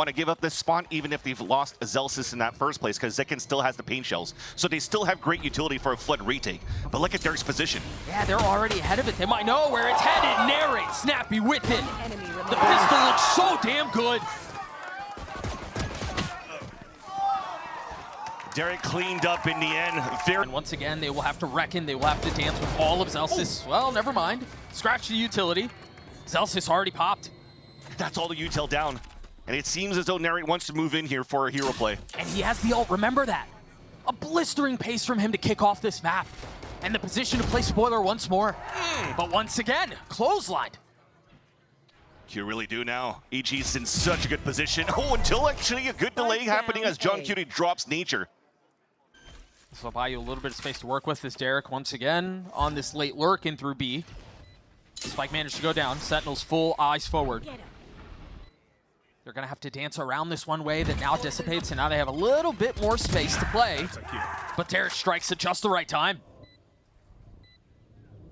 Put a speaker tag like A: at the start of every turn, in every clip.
A: want to give up this spawn even if they've lost Zelsis in that first place, because Zekin still has the pain shells. So they still have great utility for a flood retake. But look at Derek's position.
B: Yeah, they're already ahead of it. They might know where it's headed. Narrate, snappy with it. The pistol looks so damn good.
A: Derek cleaned up in the end.
B: And once again, they will have to reckon. They will have to dance with all of Zelsis. Well, never mind. Scratch the utility. Zelsis already popped.
A: That's all the util down. And it seems as though Narrate wants to move in here for a hero play.
B: And he has the ult, remember that. A blistering pace from him to kick off this map. And the position to play spoiler once more. But once again, clotheslined.
A: You really do now. EG's in such a good position. Oh, until actually a good delay happening as John Cutie drops Nature.
B: This will buy you a little bit of space to work with as Derek once again on this late lurk in through B. Spike managed to go down. Sentinels full eyes forward. They're going to have to dance around this one way that now dissipates, and now they have a little bit more space to play. But Derek strikes at just the right time.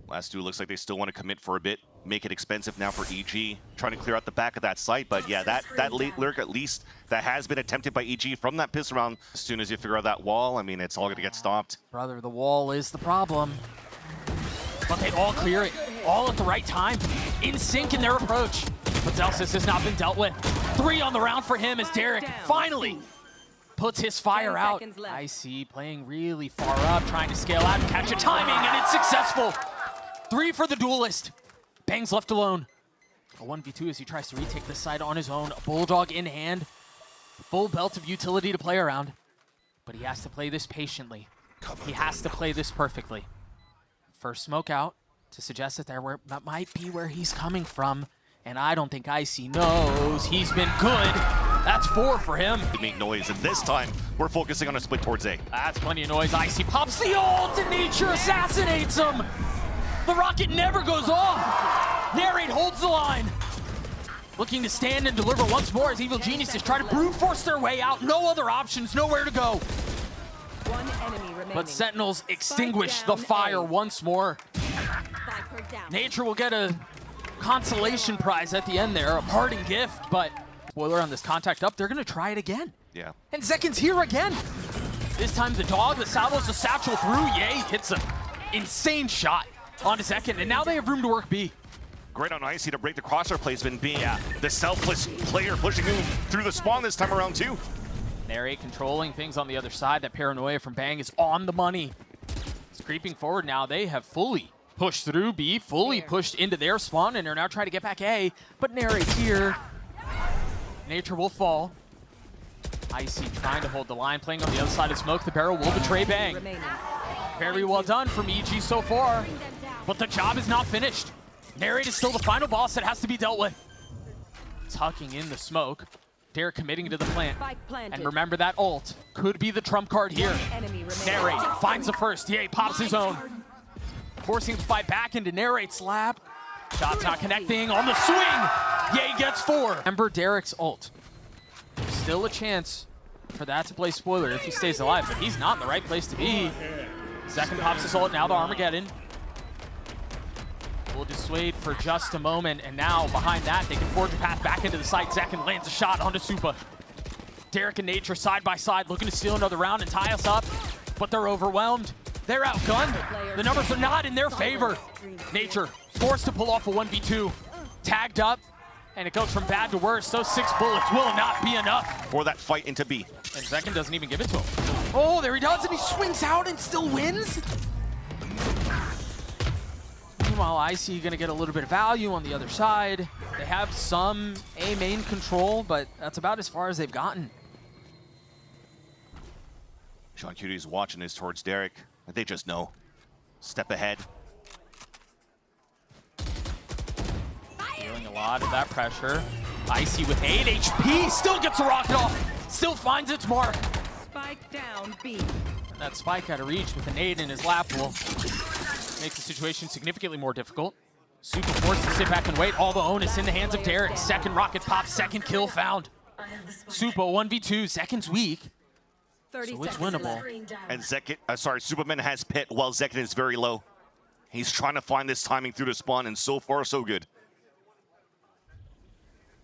A: Last two looks like they still want to commit for a bit. Make it expensive now for EG. Trying to clear out the back of that site. But yeah, that late lurk at least that has been attempted by EG from that pistol round. As soon as you figure out that wall, I mean, it's all going to get stopped.
B: Brother, the wall is the problem. But they all clear it, all at the right time, in sync in their approach. But Zelsis has not been dealt with. 3 on the round for him as Derek finally puts his fire out. Icy playing really far up, trying to scale out and catch a timing, and it's successful. 3 for the duelist. Bang's left alone. A 1v2 as he tries to retake the side on his own. A Bulldog in hand. Full belt of utility to play around. But he has to play this patiently. He has to play this perfectly. First smoke out to suggest that that might be where he's coming from. And I don't think Icy knows. He's been good. That's 4 for him.
A: Make noise, and this time we're focusing on a split towards A.
B: That's plenty of noise. Icy pops the ult, and Nature assassinates him. The rocket never goes off. Narrate holds the line. Looking to stand and deliver once more as Evil Geniuses try to brute force their way out. No other options, nowhere to go.
C: One enemy remaining.
B: But Sentinels extinguish the fire once more. Nature will get a consolation prize at the end there, a parting gift, but spoiler on this contact up, they're gonna try it again.
A: Yeah.
B: And Zekin's here again. This time the dog, the salvos, the satchel through. Yay, hits an insane shot onto Zekin, and now they have room to work B.
A: Great on Icy to break the crosshair placement, being the selfless player pushing him through the spawn this time around too.
B: Narrate controlling things on the other side. That paranoia from Bang is on the money. It's creeping forward now. They have fully pushed through B, fully pushed into their spawn, and are now trying to get back A. But Narrate's here. Nature will fall. Icy trying to hold the line, playing on the other side of smoke. The barrel will betray Bang. Very well done from EG so far, but the job is not finished. Narrate is still the final boss that has to be dealt with. Tucking in the smoke. Derek committing to the plant. And remember that ult could be the trump card here. Narrate finds the first. Yay, pops his own. Forcing the fight back into Narrate's lap. Shot's not connecting on the swing. Yay gets 4. Remember Derek's ult. Still a chance for that to play spoiler if he stays alive, but he's not in the right place to be. Second pops his ult, now the Armageddon. Will dissuade for just a moment, and now behind that, they can forge a path back into the site. Zekin lands a shot onto Supa. Derek and Nature side by side, looking to steal another round and tie us up, but they're overwhelmed. They're outgunned. The numbers are not in their favor. Nature forced to pull off a 1v2. Tagged up, and it goes from bad to worse. Those 6 bullets will not be enough.
A: For that fight into B.
B: And Zekin doesn't even give it to him. Oh, there he does, and he swings out and still wins. Meanwhile, Icy gonna get a little bit of value on the other side. They have some A main control, but that's about as far as they've gotten.
A: Sean Cutie's watching this towards Derek. They just know. Step ahead.
B: Feeling a lot of that pressure. Icy with 8 HP, still gets a rocket off, still finds its mark.
C: Spike down B.
B: And that spike out of reach with a nade in his lap will make the situation significantly more difficult. Super forced to sit back and wait. All the onus in the hands of Derek. Second rocket pop, second kill found. Supa 1v2, Zekin's weak. So it's winnable.
A: And Superman has pit while Zekin is very low. He's trying to find this timing through the spawn, and so far, so good.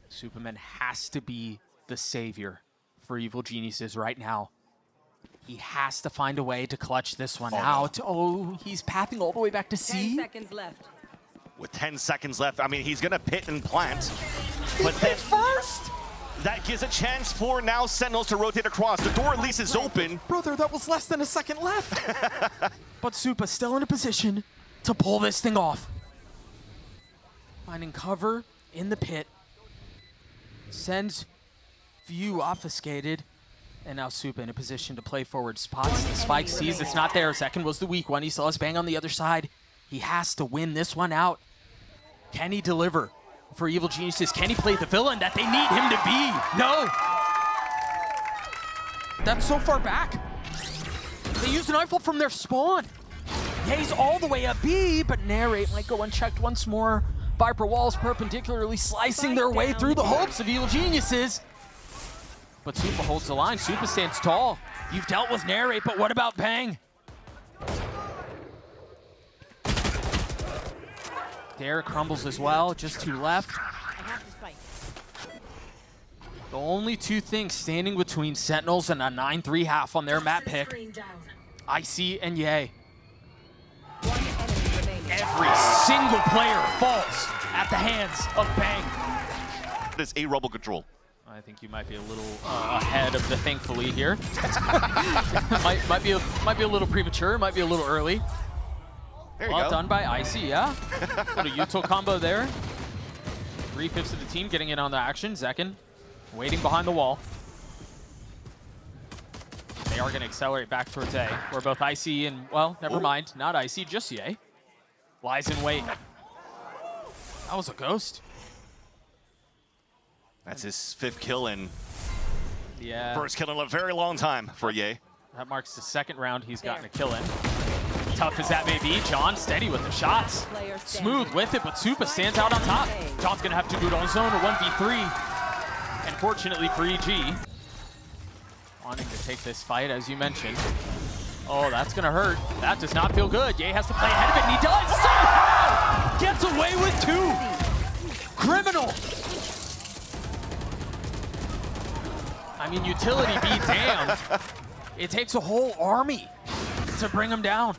B: Superman has to be the savior for Evil Geniuses right now. He has to find a way to clutch this one out. Oh, he's pathing all the way back to
C: 10
B: C.
C: seconds left.
A: With 10 seconds left, I mean, he's gonna pit and plant. But then
B: First!
A: that gives a chance for now Sentinels to rotate across. The door at least is open.
B: Brother, that was less than a second left. But Supa's still in a position to pull this thing off. Finding cover in the pit. Sends view obfuscated. And now Supa in a position to play forward spots. The spike sees it's not there. Second was the weak one. He saw his bang on the other side. He has to win this one out. Can he deliver for Evil Geniuses? Can he play the villain that they need him to be? No. That's so far back. They used an rifle from their spawn. Yeah, he's all the way up B, but Narrate might go unchecked once more. Viper walls perpendicularly slicing their way through the hopes of Evil Geniuses. But Supa holds the line. Supa stands tall. You've dealt with Narrate, but what about Bang? Derek crumbles as well, just two left. The only two things standing between Sentinels and a 9-3 half on their map pick, Icy and Ye. Every single player falls at the hands of Bang.
A: It's a rubble control.
B: I think you might be a little ahead of the thankfully here. might be a little premature, might be a little early.
A: There you
B: Well
A: go.
B: done by Icy, yeah. What a util combo there. 3/5 of the team getting in on the action. Zekin waiting behind the wall. They are going to accelerate back towards A, where both Icy and, well, never mind, not Icy, just Ye. Lies in wait. That was a ghost.
A: That's his 5th kill and
B: Yeah.
A: first kill in a very long time for Ye.
B: That marks the second round he's gotten a kill in. Tough as that may be, John steady with the shots. Smooth with it, but Supa stands out on top. John's gonna have to do it on zone or 1v3. And fortunately for EG, wanting to take this fight, as you mentioned. Oh, that's gonna hurt. That does not feel good. Ye has to play ahead of it, and he does somehow! Gets away with 2! Criminal! I mean, utility be damned. It takes a whole army to bring him down.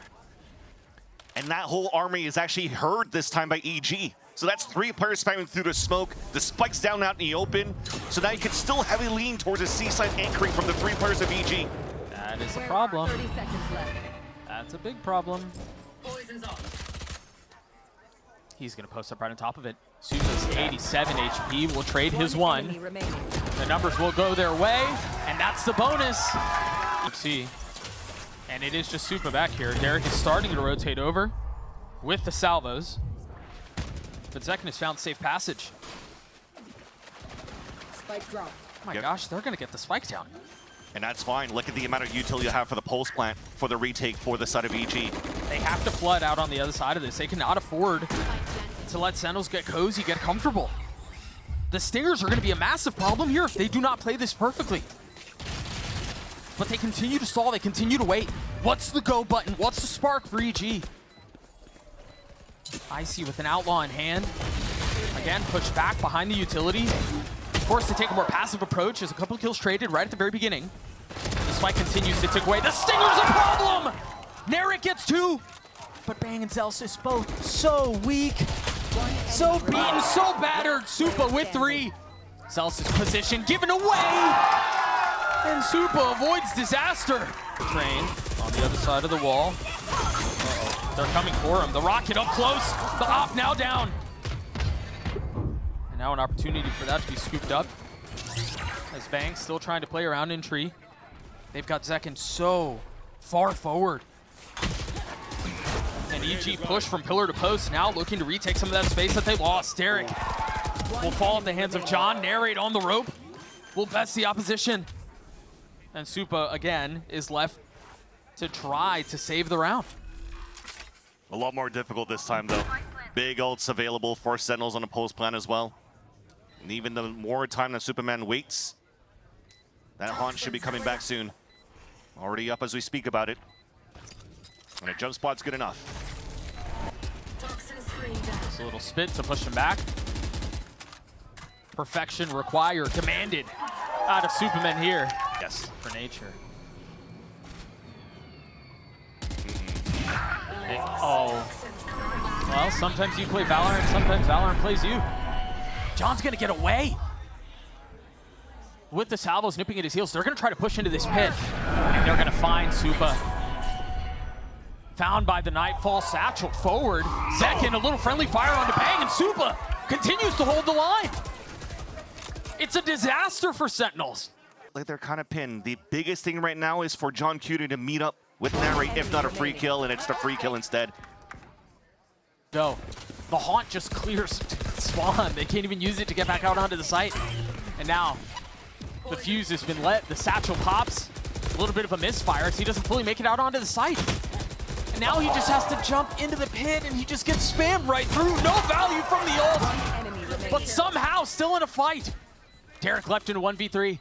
A: And that whole army is actually heard this time by EG. So that's 3 players spamming through the smoke. The spike's down out in the open. So now you can still heavily lean towards a C-side anchoring from the 3 players of EG.
B: That is a problem.
C: 30 seconds left.
B: That's a big problem. He's going to post up right on top of it. Supa's 87 HP will trade his one.
C: Enemy remaining.
B: The numbers will go their way, and that's the bonus. See, and it is just Supa back here. Derek is starting to rotate over with the salvos, but Zekin has found safe passage.
C: Spike drop.
B: Oh my
A: Yep.
B: gosh, they're going to get the spike down.
A: And that's fine. Look at the amount of util you have for the pulse plant for the retake for the side of EG.
B: They have to flood out on the other side of this. They cannot afford to let Sentinels get cozy, get comfortable. The Stingers are going to be a massive problem here if they do not play this perfectly. But they continue to stall, they continue to wait. What's the go button? What's the spark for EG? Icy with an outlaw in hand. Again, pushed back behind the utility. Forced to take a more passive approach as a couple kills traded right at the very beginning. The spike continues to tick away. The Stinger's a problem! Narek gets 2. But Bang and Celsius both so weak. So beaten, so battered. Supa with 3. Celsius position given away. And Supa avoids disaster. Train on the other side of the wall. Uh-oh. They're coming for him. The rocket up close. The op now down. And now an opportunity for that to be scooped up. As Bang still trying to play around in tree. They've got Zekin so far forward. And EG push from pillar to post, now looking to retake some of that space that they lost. Derek will fall at the hands of John. Narrate on the rope will best the opposition. And Supa, again, is left to try to save the round.
A: A lot more difficult this time, though. Big ults available for Sentinels on a post plan as well. And even the more time that Superman waits, that haunt should be coming back soon. Already up as we speak about it. And a jump spot's good enough.
B: Just a little spit to push him back. Perfection required, demanded out of Superman here.
A: Yes.
B: For nature. Oh. Well, sometimes you play Valorant, sometimes Valorant plays you. John's gonna get away. With the salvos nipping at his heels, they're gonna try to push into this pit. And they're gonna find Supa. Found by the Nightfall, satchel forward. Zekin, a little friendly fire onto Bang, and Supa continues to hold the line. It's a disaster for Sentinels.
A: Like they're kind of pinned. The biggest thing right now is for John Cutie to meet up with Narrate, if not a free kill, and it's the free kill instead.
B: Go. The Haunt just clears spawn. They can't even use it to get back out onto the site. And now, the fuse has been lit. The satchel pops. A little bit of a misfire as he doesn't fully make it out onto the site. And now he just has to jump into the pit and he just gets spammed right through. No value from the ult. But somehow still in a fight. Derek left into 1v3.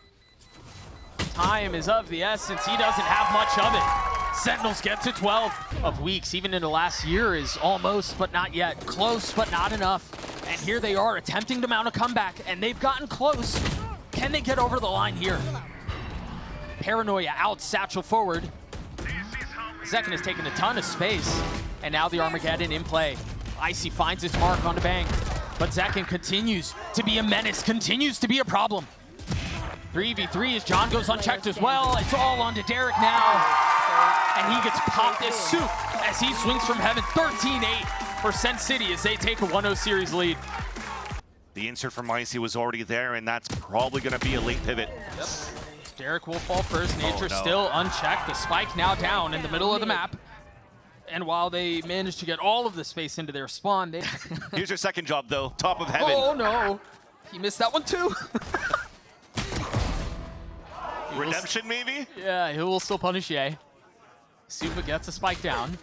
B: Time is of the essence. He doesn't have much of it. Sentinels get to 12 of weeks. Even in the last year is almost, but not yet. Close, but not enough. And here they are attempting to mount a comeback, and they've gotten close. Can they get over the line here? Paranoia out, satchel forward. Zekin has taken a ton of space, and now the Armageddon in play. Icy finds his mark on the Bang, but Zekin continues to be a menace, continues to be a problem. 3v3 as John goes unchecked as well. It's all onto Derek now, and he gets popped as soup as he swings from heaven. 13-8 for Sen City as they take a 1-0 series lead.
A: The insert from Icy was already there, and that's probably going to be a late pivot.
B: Yep. Derek will fall first. Nature still unchecked. The spike now down in the middle of the map. And while they managed to get all of the space into their spawn, they...
A: Here's your second job, though. Top of heaven.
B: Oh, no. He missed that one, too.
A: Redemption, maybe?
B: Yeah, he will still punish Ye. Supa gets a spike down.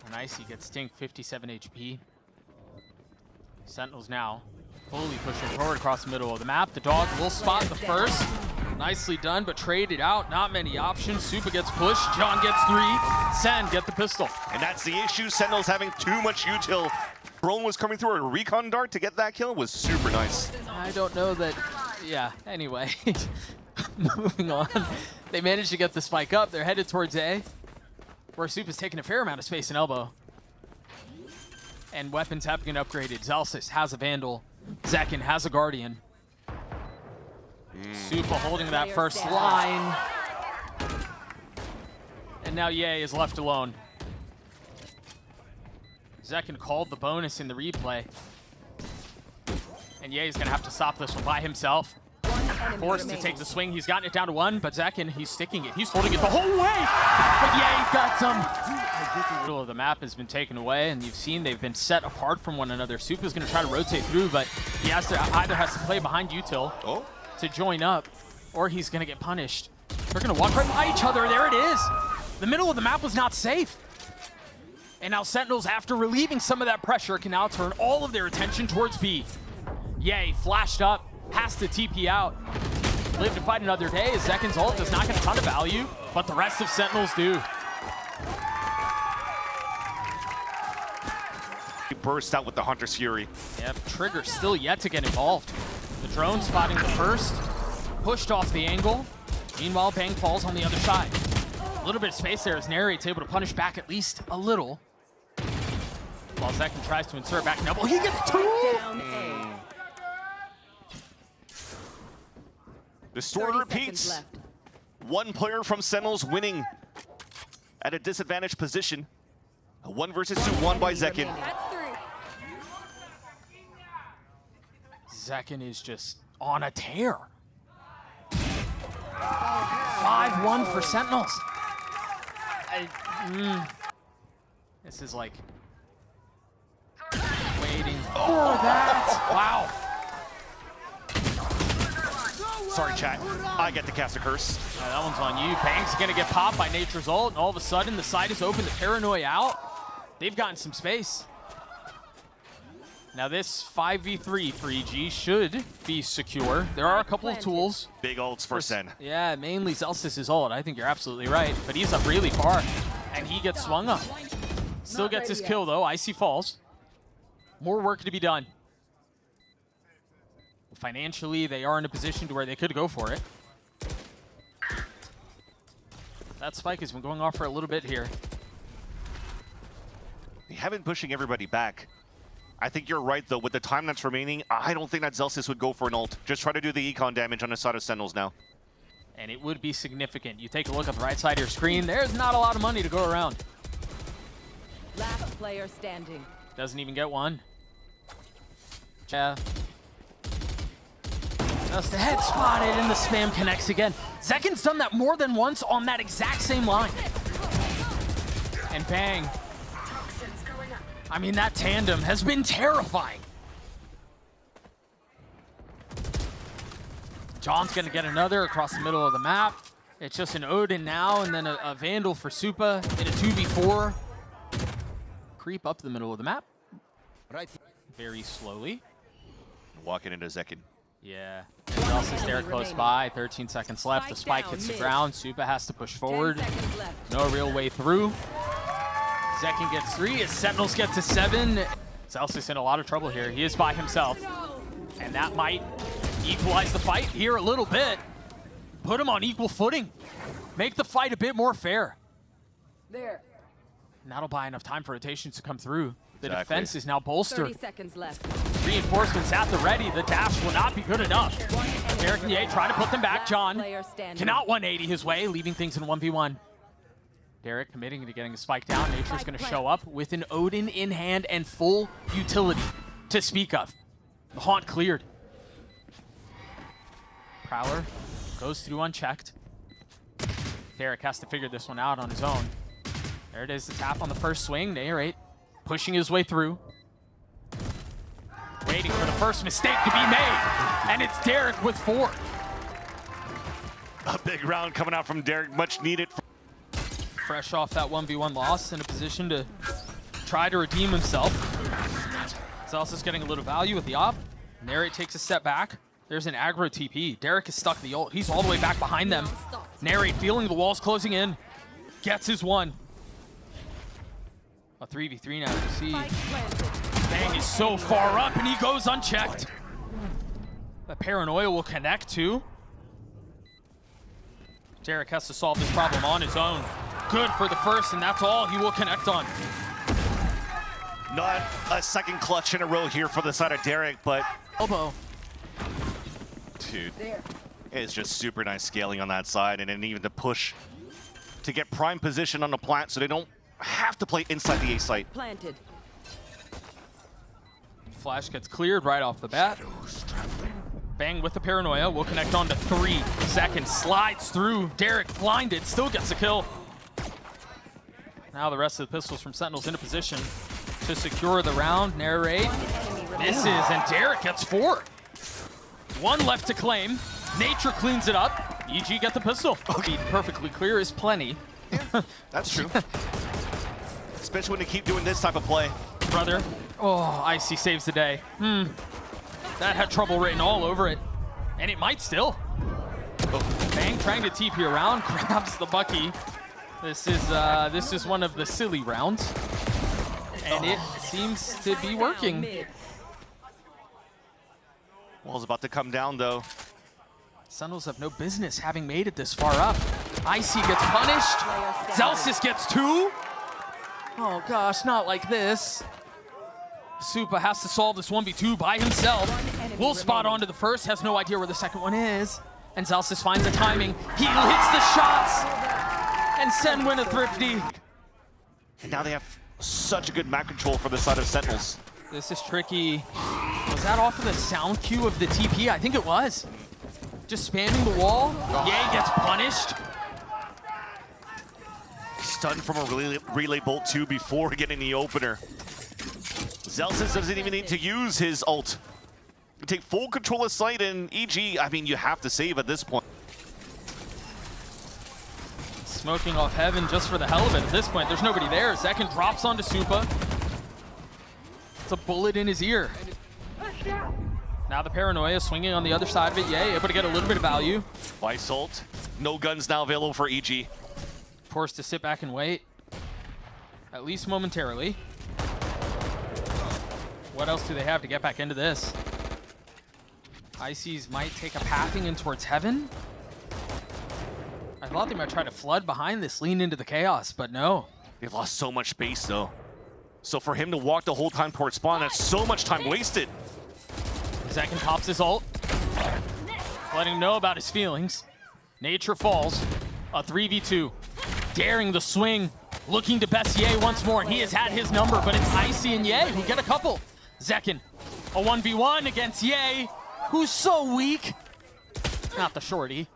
B: And Icy gets stinked, 57 HP. Sentinels now fully pushing forward across the middle of the map. The dog will spot the first. Nicely done, but traded out. Not many options. Supa gets pushed. John gets 3. Sen get the pistol.
A: And that's the issue. Sentinels having too much util. Drone was coming through a recon dart to get that kill. Was super nice.
B: I don't know that... Yeah, anyway. Moving on. They managed to get the spike up. They're headed towards A, where Supa's taking a fair amount of space in elbow. And weapons have been upgraded. Zalsis has a Vandal. Zekin has a Guardian. Supa holding that first line. And now Ye is left alone. Zekin called the bonus in the replay. And Ye is going to have to stop this one by himself. Forced to take the swing. He's gotten it down to 1, but Zekin, he's sticking it. He's holding it the whole way. But Ye got some. The middle of the map has been taken away, and you've seen they've been set apart from one another. Supa's going to try to rotate through, but he has to either has to play behind util to join up, or he's going to get punished. They're going to walk right by each other. There it is. The middle of the map was not safe. And now Sentinels, after relieving some of that pressure, can now turn all of their attention towards B. Ye flashed up, has to TP out. Live to fight another day as Zekin's ult does not get a ton of value, but the rest of Sentinels do.
A: He burst out with the Hunter's Fury.
B: Yep, Trigger still yet to get involved. The drone spotting the first, pushed off the angle. Meanwhile, Bang falls on the other side. A little bit of space there as Narrate's able to punish back at least a little. While Zekin tries to insert back double, he gets 2!
A: The story repeats. One player from Sentinels winning at a disadvantaged position. A 1 versus 2 won by Zekin.
B: Zekin is just on a tear. 5-1 for Sentinels. This is like waiting for that. Wow.
A: Sorry, chat. I get to cast a curse.
B: That one's on you. Bang's gonna get popped by Nature's ult, and all of a sudden the side is open. The Paranoia out. They've gotten some space. Now this 5v3 for EG should be secure. There are a couple of tools.
A: Big ults for Sen.
B: Yeah, mainly Zelstis' ult. I think you're absolutely right. But he's up really far, and he gets swung up. Still gets his kill, though. Icy falls. More work to be done. financially, they are in a position to where they could go for it. That spike has been going off for a little bit here.
A: They have been pushing everybody back. I think you're right, though. With the time that's remaining, I don't think that Zelsis would go for an ult. Just try to do the econ damage on the side of Sentinels now.
B: And it would be significant. You take a look at the right side of your screen, there's not a lot of money to go around.
C: Last player standing.
B: Doesn't even get one. Yeah. Just the head spotted and the spam connects again. Zekin's done that more than once on that exact same line. And bang. I mean, that tandem has been terrifying. John's gonna get another across the middle of the map. It's just an Odin now, and then a Vandal for Supa in a 2v4. Creep up the middle of the map.
D: Right.
B: Very slowly.
A: Walking into Zekin.
B: Yeah. Zelsis there close by. 13 seconds left. The spike hits the ground. Supa has to push forward.
C: 10 seconds left.
B: No real way through. Zekin gets 3. His Sentinels get to 7. Zelsis in a lot of trouble here. He is by himself. And that might equalize the fight here a little bit. Put him on equal footing. Make the fight a bit more fair.
C: There.
B: And that'll buy enough time for rotations to come through. The
A: Exactly.
B: defense is now bolstered.
C: 30 seconds left.
B: Reinforcements at the ready. The dash will not be good enough. Derek and Ye try to put them back. John
C: Player standing.
B: cannot 180 his way, leaving things in 1v1. Derek committing to getting a spike down. Nature's going to show up with an Odin in hand and full utility to speak of. The haunt cleared. Prowler goes through unchecked. Derek has to figure this one out on his own. There it is, the tap on the first swing. Narrate pushing his way through. Waiting for the first mistake to be made. And it's Derek with 4.
A: A big round coming out from Derek, much needed.
B: Fresh off that 1v1 loss, in a position to try to redeem himself. Zelsis getting a little value with the op. Narrate takes a step back. There's an aggro TP. Derek is stuck the ult. He's all the way back behind them. Narrate feeling the walls closing in. Gets his 1. A 3v3 now. You see,
C: Spike planted.
B: Bang is so far up and he goes unchecked. The paranoia will connect too. Derek has to solve this problem on his own. Good for the first, and that's all he will connect on.
A: Not a second clutch in a row here for the side of Derek, but
B: Elbow.
A: dude, it's just super nice scaling on that side, and then even to push to get prime position on the plant so they don't have to play inside the A site.
C: Planted.
B: Flash gets cleared right off the bat. Bang with the paranoia. We'll connect on to 3 seconds. Slides through. Derek blinded. Still gets a kill. Now the rest of the pistols from Sentinels into position to secure the round. Narrate. Misses, and Derek gets 4. 1 left to claim. Nature cleans it up. EG get the pistol. Okay. Perfectly clear is plenty.
A: That's true. Especially when they keep doing this type of play.
B: Brother. Oh, Icy saves the day. That had trouble written all over it. And it might still. Bang trying to TP around, grabs the Bucky. This is one of the silly rounds. And it seems to be working.
A: Wall's about to come down, though.
B: Sentinels have no business having made it this far up. Icy gets punished. Zelsis gets 2. Oh gosh, not like this. Supa has to solve this 1v2 by himself. Will spot onto the first, has no idea where the second one is. And Zelsis finds the timing. He hits the shots. And Sen win a thrifty.
A: And now they have such a good map control for the side of Sentinels.
B: This is tricky. Was that off of the sound cue of the TP? I think it was. Just spamming the wall. Ye gets punished.
A: Stunned from a relay bolt 2 before getting the opener. Zelsis doesn't even need to use his ult. Take full control of site, and EG, I mean, you have to save at this point.
B: Smoking off heaven just for the hell of it. At this point, there's nobody there. Zekin drops onto Supa. It's a bullet in his ear. Now the paranoia swinging on the other side of it. Yay, able to get a little bit of value.
A: Vice ult. No guns now available for EG.
B: Forced to sit back and wait. At least momentarily. What else do they have to get back into this? Ices might take a pathing in towards heaven. I thought they might try to flood behind this, lean into the chaos, but no.
A: They've lost so much space though. So for him to walk the whole time towards spawn, that's so much time wasted.
B: Zekin pops his ult, letting him know about his feelings. Nature falls, a 3v2. Daring the swing, looking to best Ye once more. He has had his number, but it's Icy and Ye who get a couple. Zekin, a 1v1 against Ye, who's so weak. Not the shorty.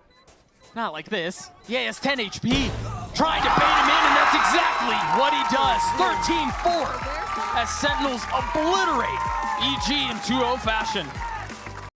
B: Not like this. Ye has 10 HP. Trying to bait him in, and that's exactly what he does. 13-4 as Sentinels obliterate EG in 2-0 fashion.